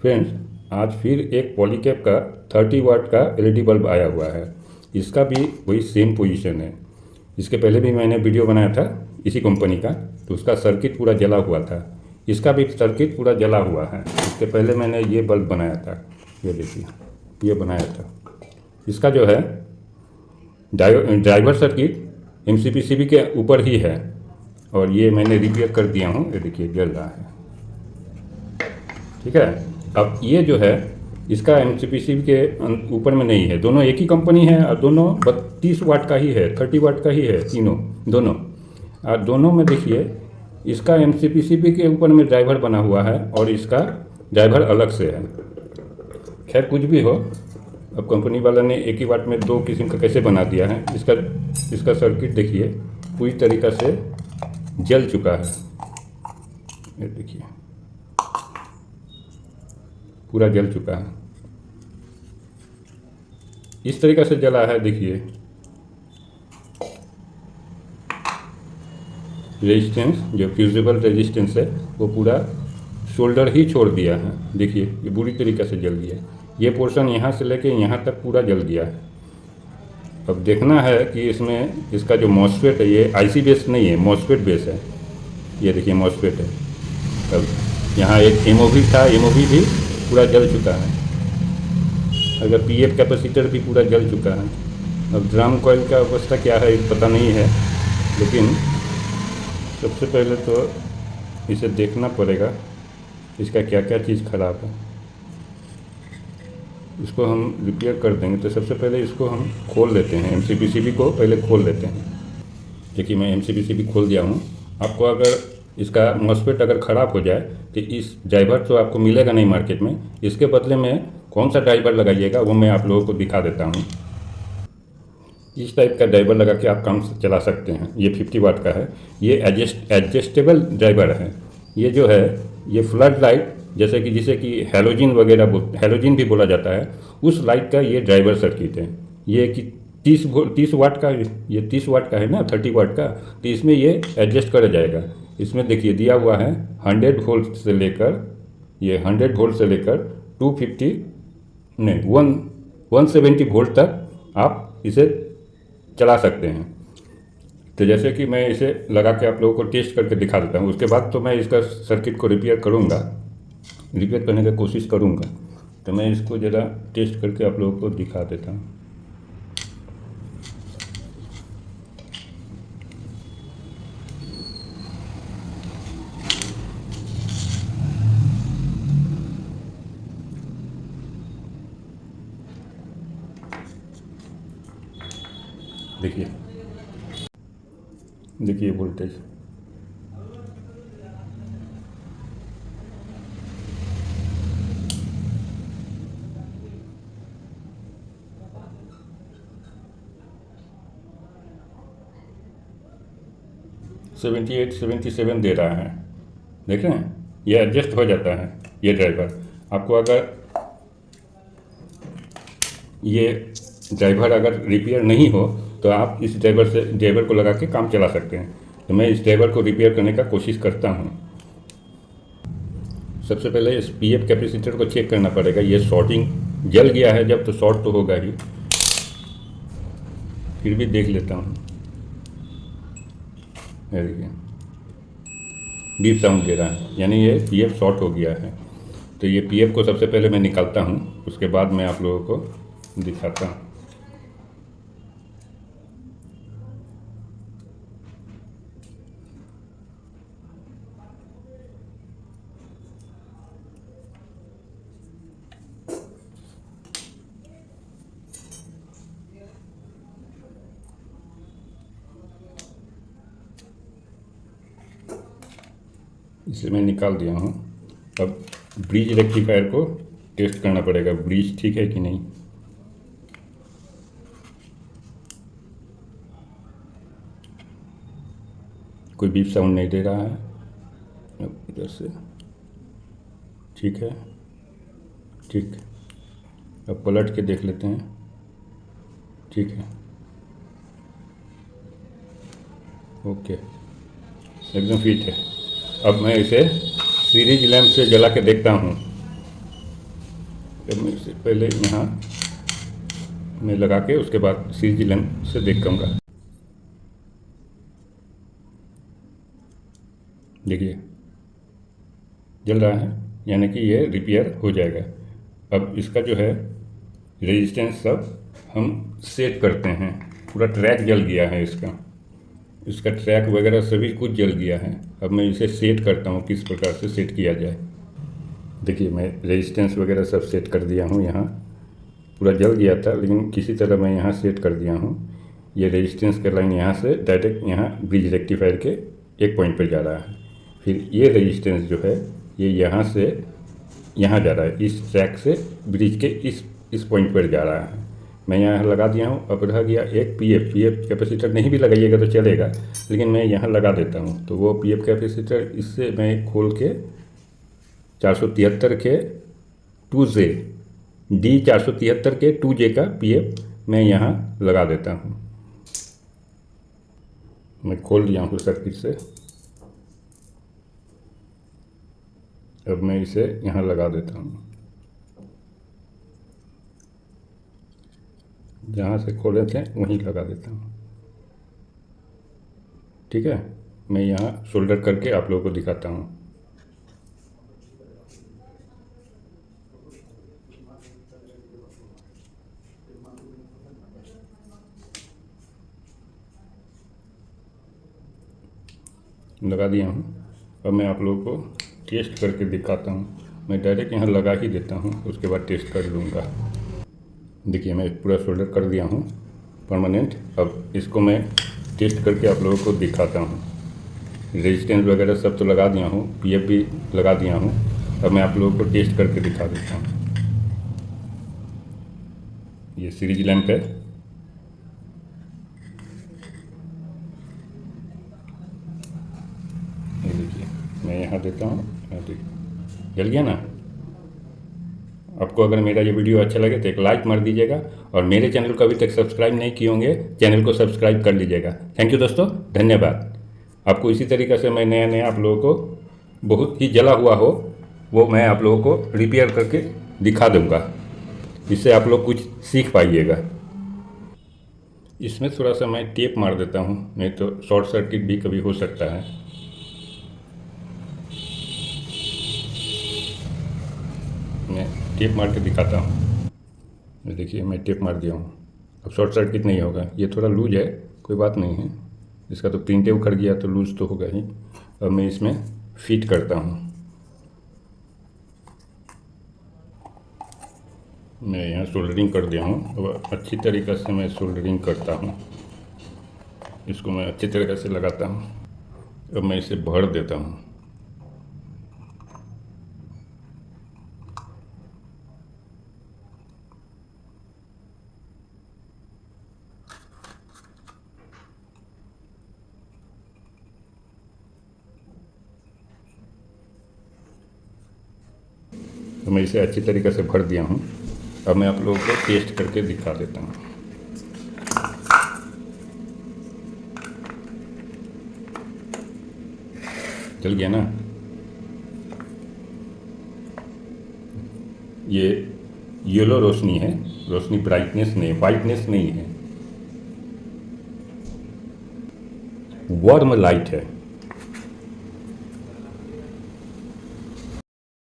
Friends, आज फिर एक पॉलीकैब का 30 वाट का एलईडी बल्ब आया हुआ है। इसका भी वही सेम पोजीशन है। इसके पहले भी मैंने वीडियो बनाया था इसी कंपनी का, तो उसका सर्किट पूरा जला हुआ था। इसका भी सर्किट पूरा जला हुआ है। इसके पहले मैंने ये बल्ब बनाया था, ये देखिए, ये बनाया था। इसका जो है ड्राइवर सर्किट एमसीपीसीबी के ऊपर ही है, और ये मैंने रिपेयर कर दिया हूँ। ये देखिए जल रहा है, ठीक है। अब ये जो है इसका एमसीपीसीबी के ऊपर में नहीं है, दोनों एक ही कंपनी है और दोनों 32 वाट का ही है, 30 वाट का ही है, तीनों दोनों। और दोनों में देखिए इसका एमसीपीसीबी के ऊपर में ड्राइवर बना हुआ है और इसका ड्राइवर अलग से है। खैर कुछ भी हो, अब कंपनी वाला ने एक ही वाट में दो किस्म का कैसे बना दिया है। इसका सर्किट देखिए पूरी तरीक़ा से जल चुका है। ये देखिए पूरा जल चुका है, इस तरीक़ा से जला है। देखिए रेजिस्टेंस, जो फ्यूजिबल रेजिस्टेंस है वो पूरा शोल्डर ही छोड़ दिया है। देखिए ये बुरी तरीक़े से जल गया। ये पोर्शन यहाँ से लेके यहाँ तक पूरा जल गया है। अब देखना है कि इसमें इसका जो मॉसफेट है, ये आईसी बेस नहीं है, मॉसफेट बेस है। ये देखिए मॉसफेट है। अब यहाँ एक एमओवी था, एमओवी भी पूरा जल चुका है। अगर पीएफ कैपेसिटर भी पूरा जल चुका है। अब ड्रम कॉइल का अवस्था क्या है पता नहीं है, लेकिन सबसे पहले तो इसे देखना पड़ेगा इसका क्या क्या चीज़ ख़राब है। इसको हम रिपेयर कर देंगे। तो सबसे पहले इसको हम खोल लेते हैं, एमसीपीसीबी को पहले खोल लेते हैं। देखिए मैं एमसीपीसीबी खोल दिया हूँ। आपको अगर इसका मॉसफेट अगर ख़राब हो जाए तो इस ड्राइवर तो आपको मिलेगा नहीं मार्केट में। इसके बदले में कौन सा ड्राइवर लगाइएगा वो मैं आप लोगों को दिखा देता हूँ। इस टाइप का ड्राइवर लगा के आप काम चला सकते हैं। ये 50 वाट का है। ये एडजस्टेबल ड्राइवर है। ये जो है ये फ्लड लाइट, जैसे कि जिसे कि हैलोजन वगैरह हैलोजन भी बोला जाता है, उस लाइट का ये ड्राइवर सर्किट है। ये कि 30 वाट का, ये 30 वाट का है ना, 30 वाट का, तो इसमें ये एडजस्ट करा जाएगा। इसमें देखिए दिया हुआ है 100 वोल्ट से लेकर, ये 100 वोल्ट से लेकर 250 नहीं 170 वोल्ट तक आप इसे चला सकते हैं। तो जैसे कि मैं इसे लगा के आप लोगों को टेस्ट करके दिखा देता हूँ। उसके बाद तो मैं इसका सर्किट को रिपेयर करूँगा, रिपेयर करने की कोशिश करूँगा। तो मैं इसको ज़रा टेस्ट करके आप लोगों को दिखा देता हूँ। देखिए देखिए वोल्टेज, सेवेंटी 77 दे रहा है। देख रहे हैं, ये एडजस्ट हो जाता है ये ड्राइवर। आपको अगर ये ड्राइवर अगर रिपेयर नहीं हो तो आप इस ड्राइवर को लगा के काम चला सकते हैं। तो मैं इस ड्राइवर को रिपेयर करने का कोशिश करता हूँ। सबसे पहले इस पीएफ कैपेसिटर को चेक करना पड़ेगा। ये शॉर्टिंग जल गया है जब, तो शॉर्ट तो होगा ही। फिर भी देख लेता हूँ। देखिए बीप साउंड दे रहा है, यानी ये पीएफ शॉर्ट हो गया है। तो ये पीएफ को सबसे पहले मैं निकालता हूँ, उसके बाद मैं आप लोगों को दिखाता हूँ। इसे मैं निकाल दिया हूँ। अब ब्रिज रेक्टिफायर को टेस्ट करना पड़ेगा, ब्रिज ठीक है कि नहीं। कोई बीप साउंड नहीं दे रहा है। अब इधर से ठीक है, ठीक। अब पलट के देख लेते हैं। ठीक है, ओके, एकदम फिट है। अब मैं इसे सीरीज लैंप से जला के देखता हूँ। तो मैं इससे पहले यहाँ मैं लगा के उसके बाद सीरीज लैंप से देखूँगा। देखिए जल रहा है, यानी कि ये रिपेयर हो जाएगा। अब इसका जो है रेजिस्टेंस सब हम सेट करते हैं। पूरा ट्रैक जल गया है इसका ट्रैक वगैरह सभी कुछ जल गया है। अब मैं इसे सेट करता हूँ, किस प्रकार से सेट किया जाए। देखिए मैं रेजिस्टेंस वगैरह सब सेट कर दिया हूँ। यहाँ पूरा जल गया था, लेकिन किसी तरह मैं यहाँ सेट कर दिया हूँ। ये रेजिस्टेंस का लाइन यहाँ से डायरेक्ट यहाँ ब्रिज रेक्टिफायर के एक पॉइंट पर जा रहा है। फिर ये रेजिस्टेंस जो है ये यहाँ से यहाँ जा रहा है, इस ट्रैक से ब्रिज के इस पॉइंट पर जा रहा है। मैं यहाँ लगा दिया हूँ। अब रह गया एक पीएफ कैपेसिटर, नहीं भी लगाइएगा तो चलेगा, लेकिन मैं यहाँ लगा देता हूँ। तो वो पीएफ कैपेसिटर इससे मैं खोल के 473 के 2J D 473 के 2J का पीएफ मैं यहाँ लगा देता हूँ। मैं खोल दिया हूँ सर्किट से। अब मैं इसे यहाँ लगा देता हूँ, जहाँ से खोले थे वहीं लगा देता हूँ। ठीक है, मैं यहाँ सोल्डर करके आप लोगों को दिखाता हूँ। लगा दिया हूँ। अब मैं आप लोगों को टेस्ट करके दिखाता हूँ। मैं डायरेक्ट यहाँ लगा ही देता हूँ, उसके बाद टेस्ट कर लूँगा। देखिए मैं पूरा सोल्डर कर दिया हूँ परमानेंट। अब इसको मैं टेस्ट करके आप लोगों को दिखाता हूँ। रेजिस्टेंस वगैरह सब तो लगा दिया हूँ, पीएफ भी लगा दिया हूँ। अब मैं आप लोगों को टेस्ट करके दिखा देता हूँ। ये सीरीज लैंप है। ये देखिए मैं यहाँ देता हूँ, जल गया ना। आपको अगर मेरा ये वीडियो अच्छा लगे तो एक लाइक मार दीजिएगा, और मेरे चैनल को अभी तक सब्सक्राइब नहीं किए होंगे चैनल को सब्सक्राइब कर लीजिएगा। थैंक यू दोस्तों, धन्यवाद। आपको इसी तरीक़े से मैं नया आप लोगों को बहुत ही जला हुआ हो वो मैं आप लोगों को रिपेयर करके दिखा दूँगा, इससे आप लोग कुछ सीख पाइएगा। इसमें थोड़ा सा मैं टेप मार देता हूँ, नहीं तो शॉर्ट सर्किट भी कभी हो सकता है। मैं टेप मार के दिखाता हूँ। देखिए मैं टेप मार दिया हूँ, अब शॉर्ट सर्किट नहीं होगा। ये थोड़ा लूज है, कोई बात नहीं है, इसका तो प्रिंटे उखड़ गया तो लूज तो होगा ही। अब मैं इसमें फिट करता हूँ। मैं यहाँ सोल्डरिंग कर दिया हूँ। अब अच्छी तरीक़े से मैं सोल्डरिंग करता हूँ, इसको मैं अच्छी तरीक़े से लगाता हूँ। अब मैं इसे भर देता हूँ। तो मैं इसे अच्छी तरीक़े से भर दिया हूँ। अब मैं आप लोगों को टेस्ट करके दिखा देता हूँ। चल गया ना। ये येलो रोशनी है, रोशनी ब्राइटनेस नहीं, वाइटनेस नहीं है, वार्म लाइट है।